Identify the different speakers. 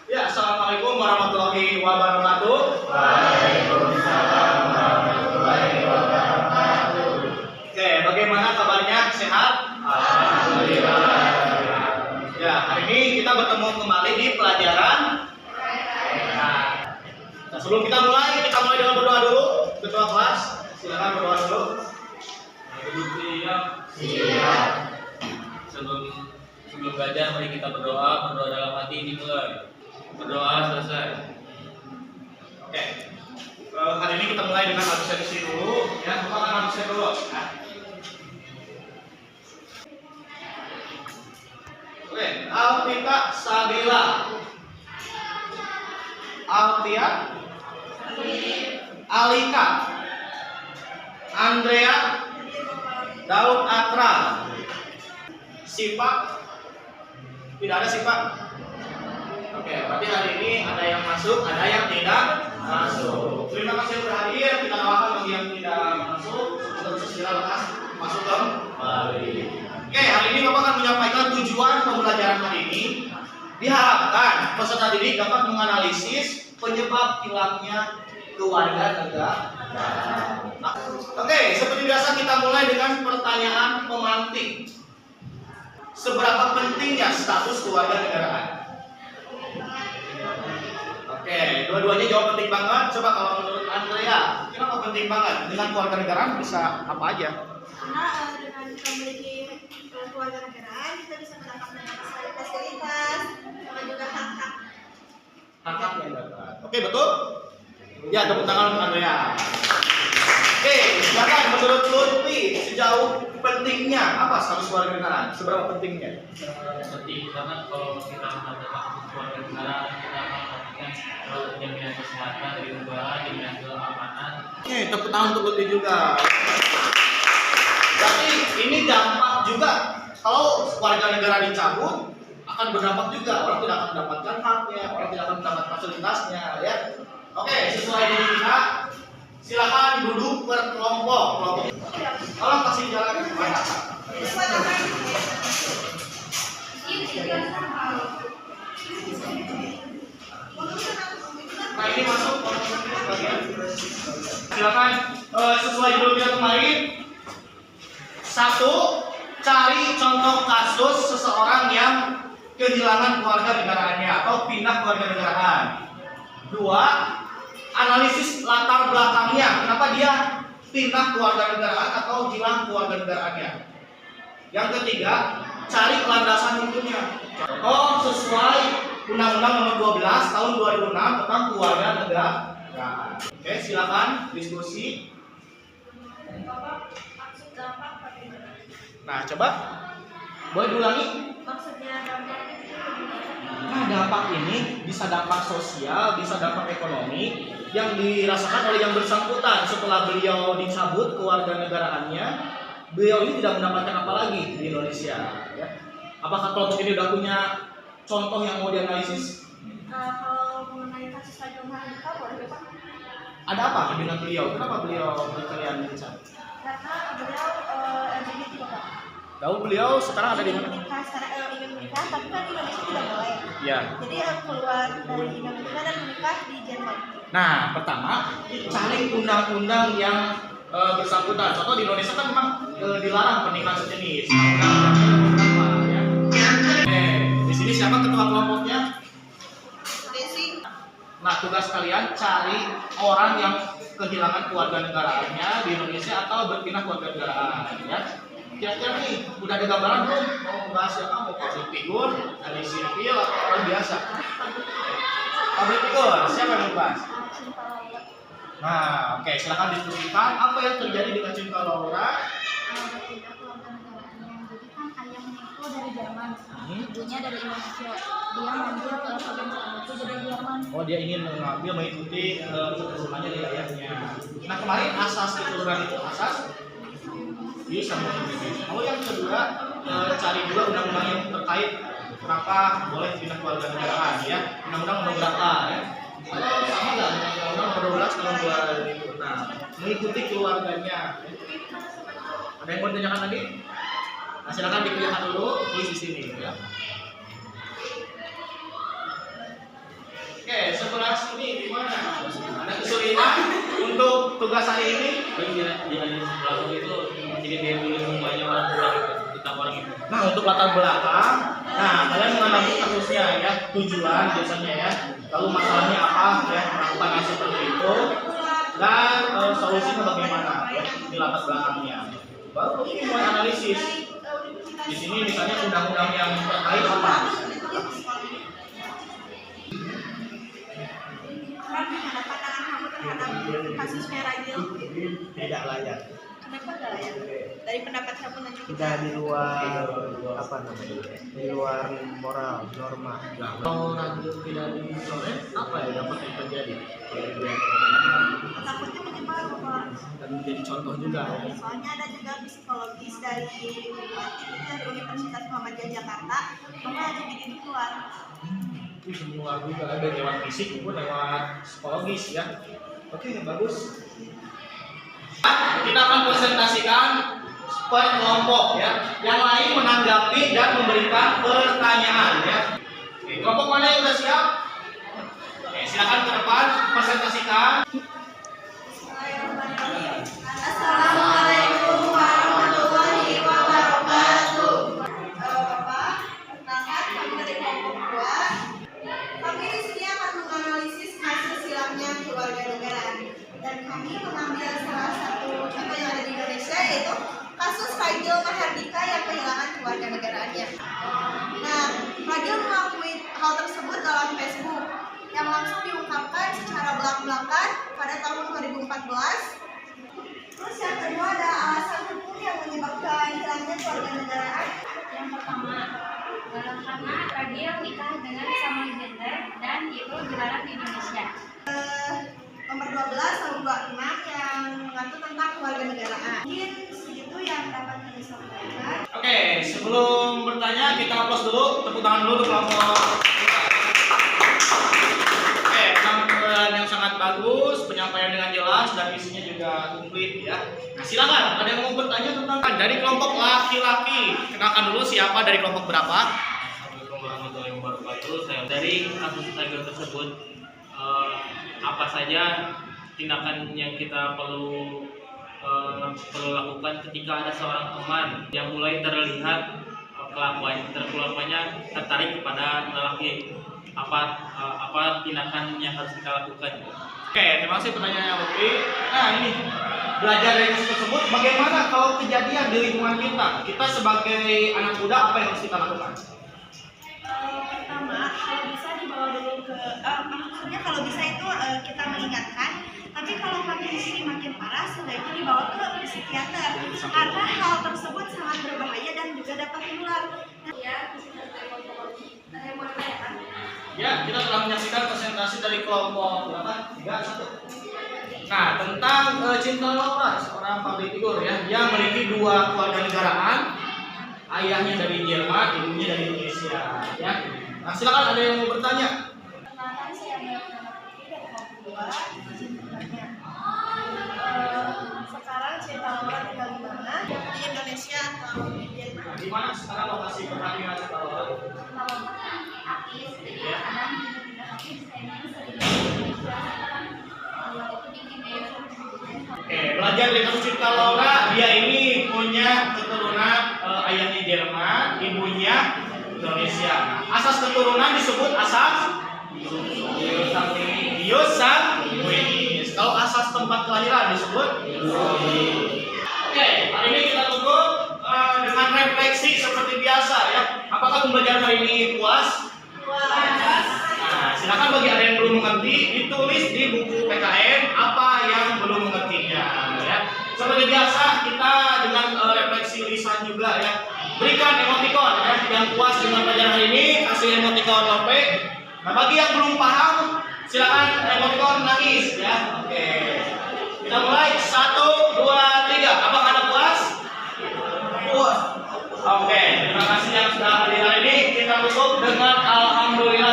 Speaker 1: Ya, assalamualaikum warahmatullahi wabarakatuh.
Speaker 2: Waalaikumsalam warahmatullahi wabarakatuh.
Speaker 1: Oke, bagaimana kabarnya? Sehat?
Speaker 2: Alhamdulillah.
Speaker 1: Ya, hari ini kita bertemu kembali di pelajaran. Nah, sebelum kita mulai dengan berdoa dulu. Ketua kelas, silakan berdoa dulu.
Speaker 2: Siap.
Speaker 3: Sebelum belajar, mari kita berdoa dalam hati dimulai. Berdoa selesai.
Speaker 1: Oke. Hari ini kita mulai dengan absensi dulu. Ya, kita akan absen dulu. Nah. Oke, Altika Sabila. Altia Alika Andrea Daud Atra. Sipa tidak ada Sipa. Oke, berarti hari ini ada yang masuk, ada yang tidak masuk. Terima kasih sudah hadir. Kita doakan bagi yang tidak masuk, semoga bisa segera lekas masuk kembali. Oke, hari ini Bapak akan menyampaikan tujuan pembelajaran hari ini. Diharapkan peserta didik dapat menganalisis penyebab hilangnya kewarganegaraan. Oke, seperti biasa kita mulai dengan pertanyaan pemantik. Seberapa pentingnya status kewarganegaraan? Oke, dua-duanya jawab penting banget. Coba kalau menurut Andrea, kenapa penting banget? Dengan kewarganegaraan bisa apa aja?
Speaker 4: Karena dengan kita memiliki kewarganegaraan kita bisa mendapatkan fasilitas sama juga hak-hak.
Speaker 1: Hak-hak yang dapat. Oke, betul? Ya, tepuk tangan untuk Andrea. Oke, silakan menurut Lutfi sejauh pentingnya apa status kewarganegaraan? Seberapa pentingnya?
Speaker 3: Penting karena kalau kita mendapatkan keluarga negara, kita akan mendapatkan jaminan kesehatan dari negara, jaminan keamanan.
Speaker 1: Oke, tepuk tangan untuk Lutfi juga. Tapi ini dampak juga. Kalau warga negara dicabut, akan berdampak juga. Orang tidak akan mendapatkan haknya, orang tidak akan mendapat fasilitasnya, ya. Oke, sesuai dengan kita, silakan duduk berkelompok. Tolong kasih jalan kepada Nah, ini masuk bagian. Silakan sesuai judul kita kemarin. 1. Cari contoh kasus seseorang yang kehilangan kewarganegaraannya atau pindah kewarganegaraan. 2. Analisis latar belakangnya, kenapa dia pindah kewarganegaraan atau hilang kewarganegaraannya. Yang ketiga, cari landasan hukumnya. Contoh sesuai Undang-Undang Nomor 12 Tahun 2006 tentang kewarganegaraan. Oke, silakan diskusi.
Speaker 4: Maksud dampak bagaimana?
Speaker 1: Nah, coba boleh diulangi.
Speaker 4: Maksudnya dampak itu
Speaker 1: Nah, dampak ini bisa dampak sosial, bisa dampak ekonomi yang dirasakan oleh yang bersangkutan setelah beliau dicabut kewarganegaraannya. Beliau ini tidak mendapatkan apa lagi di Indonesia, ya. Apakah kelompok ini sudah punya contoh yang mau dianalisis?
Speaker 4: kalau mengenai kasus Tanjung Handika boleh Pak?
Speaker 1: Ada apa dengan beliau? Kenapa beliau berkeliaran dicabut?
Speaker 4: Karena beliau LGBT Pak.
Speaker 1: Lalu beliau sekarang ada di mana?
Speaker 4: Menikah, sekarang ingin menikah, tapi kan di Indonesia tidak boleh.
Speaker 1: Ya.
Speaker 4: Jadi keluar dari Indonesia dan menikah di Jerman.
Speaker 1: Nah, pertama cari undang-undang yang bersangkutan. Contoh di Indonesia kan memang dilarang pernikahan sejenis. Undang-undang ya. Oke, di sini siapa ketua kelompoknya?
Speaker 4: Desi.
Speaker 1: Nah, tugas kalian cari orang yang kehilangan kewarganegaraannya di Indonesia atau berpindah kewarganegaraan, ya. Kira-kira nih, udah ada gambaran belum? Mau membahas yang mau public figure, dari sipil atau orang biasa? Public figure, siapa yang mau bahas?
Speaker 4: Cinta Laura.
Speaker 1: Nah, oke, silakan diskusikan apa yang terjadi dengan Cinta Laura.
Speaker 4: Berpindah kewarganegaraannya. Jadi kan ayahnya itu dari Jerman, ibunya dari Indonesia. Dia mengambil kewarganegaraan itu dari Jerman.
Speaker 1: Oh, dia ingin mengambil mengikuti keturunannya dari ayahnya. Nah, kemarin asas keturunan itu asas bisa mengikuti. Lalu yang kedua, cari juga undang-undang yang terkait kenapa boleh pindah kewarganegaraan, ya. Undang-undang nomor berapa, ya? Atau sama nggak dengan undang-undang nomor 12 tahun 2006 mengikuti keluarganya. Ada yang mau ditanyakan tadi? Nah, silakan dikerjakan dulu, tulis di sini, ya. kelas ini gimana? Ada kesulitan untuk tugas hari ini?
Speaker 3: Di analisis belakang itu jadi dia tulis semuanya orang tentang orang itu.
Speaker 1: Nah, untuk latar belakang, nah kalian mengenali kasusnya ya, tujuan biasanya ya, lalu masalahnya apa ya, melakukan hal seperti itu, dan solusinya bagaimana ya, di latar belakangnya. Baru ini mulai analisis. Di sini misalnya undang-undang yang terkait apa?
Speaker 4: Pandangan kamu terhadap kasusnya Ragil?
Speaker 2: Tidak layak.
Speaker 4: Kenapa gak layak? Dari pendapat kamu nanti
Speaker 2: Tidak di luar apa namanya? Di luar moral, norma.
Speaker 1: Kalau Ragil tidak dicoret, apa ya dapat yang terjadi?
Speaker 4: takutnya menyebar Bapak.
Speaker 1: Dan menjadi contoh juga ya.
Speaker 4: Soalnya ada juga psikologis dari Bupati itu dari Universitas Muhammadiyah Jakarta, Bapak aja bikin keluar.
Speaker 1: Itu semua juga ada lewat fisik maupun lewat psikologis ya. Oke, bagus. Kita akan presentasikan per kelompok ya. Yang lain menanggapi dan memberikan pertanyaan ya. Oke, kelompok mana yang sudah siap? Oke, silakan ke depan presentasikan.
Speaker 4: Assalamualaikum warahmatullahi wabarakatuh. Bapak, perkenalkan kami dari kelompok 2. Kami di sini akan menganalisis kasus hilangnya kewarganegaraan dan kami mengambil salah satu contoh yang ada di Indonesia yaitu kasus Ragil Mahardika yang kehilangan kewarganegaraannya. Nah, Ragil mengakui hal tersebut dalam Facebook yang langsung diungkapkan secara belak-belakan pada tahun 2014. Terus yang kedua ada alasan hukum yang menyebabkan hilangnya kewarganegaraan.
Speaker 5: Yang pertama, karena Ragil nikah dengan sama gender dan itu dilarang di Indonesia.
Speaker 4: Nomor 12 tahun 26 yang mengatur tentang kewarganegaraan. Mungkin segitu yang dapat kami sampaikan.
Speaker 1: Oke, sebelum bertanya kita aplaus dulu, tepuk tangan dulu untuk kelompok. Oke, penampilan yang sangat bagus, penyampaian dengan jelas dan isinya juga komplit ya. Nah, silakan. Ada yang mau bertanya tentang dari kelompok laki-laki? Kenalkan dulu siapa dari kelompok berapa?
Speaker 3: Assalamualaikum warahmatullahi wabarakatuh. Saya dari kasus Ragil tersebut, apa saja tindakan yang kita perlu lakukan ketika ada seorang teman yang mulai terlihat kelakuannya tertarik kepada lelaki, apa tindakan yang harus kita lakukan?
Speaker 1: Oke, terima kasih pertanyaannya Putri. Nah, ini belajar dari kasus tersebut, bagaimana kalau kejadian di lingkungan kita sebagai anak muda apa yang harus kita lakukan?
Speaker 4: Pertama, kalau bisa dibawa dulu ke maksudnya kalau bisa itu kita mengingatkan, tapi kalau makin parah sebaiknya dibawa ke psikiater karena hal tersebut sangat berbahaya dan juga dapat menular.
Speaker 1: Ya, kita telah menyaksikan presentasi dari kelompok berapa? 3, 1. Nah, tentang Cinta Laura, seorang public figure ya, yang memiliki 2 kewarganegaraan, ayahnya dari Jerman, ibunya dari Indonesia ya. Nah, silakan ada yang mau bertanya.
Speaker 4: Perkenalkan saya Mbak Putri dari kelompok 2. Izin bertanya. Sekarang Cinta Laura tinggal di mana? Di Indonesia atau di Jerman?
Speaker 1: Nah, di mana sekarang lokasi pertandingan Cinta Laura?
Speaker 5: Artis, jadi kadang pindah-pindah artis, kayaknya sering di Indonesia, itu di Kimia.
Speaker 1: Oke, belajar dari kasus Cinta Laura, dia ini punya keturunan ayahnya Jerman, ibunya Indonesia. Asas keturunan disebut asas biosanguinis. Kalau asas tempat kelahiran disebut. Oke, hari ini kita tutup dengan refleksi seperti biasa ya. Apakah pembelajaran hari ini puas? Nah, silakan bagi ada yang belum mengerti ditulis di buku PKN apa yang belum mengertinya ya. Seperti biasa kita dengan refleksi lisan juga ya. Berikan emoticon ya, yang puas dengan pelajaran hari ini kasih emoticon lope. Nah, bagi yang belum paham silakan emoticon nangis ya. Oke. Kita mulai 1, 2, 3. Apakah Anda puas? Puas. Oke, terima kasih yang sudah hadir hari ini. Kita tutup dengan alhamdulillah.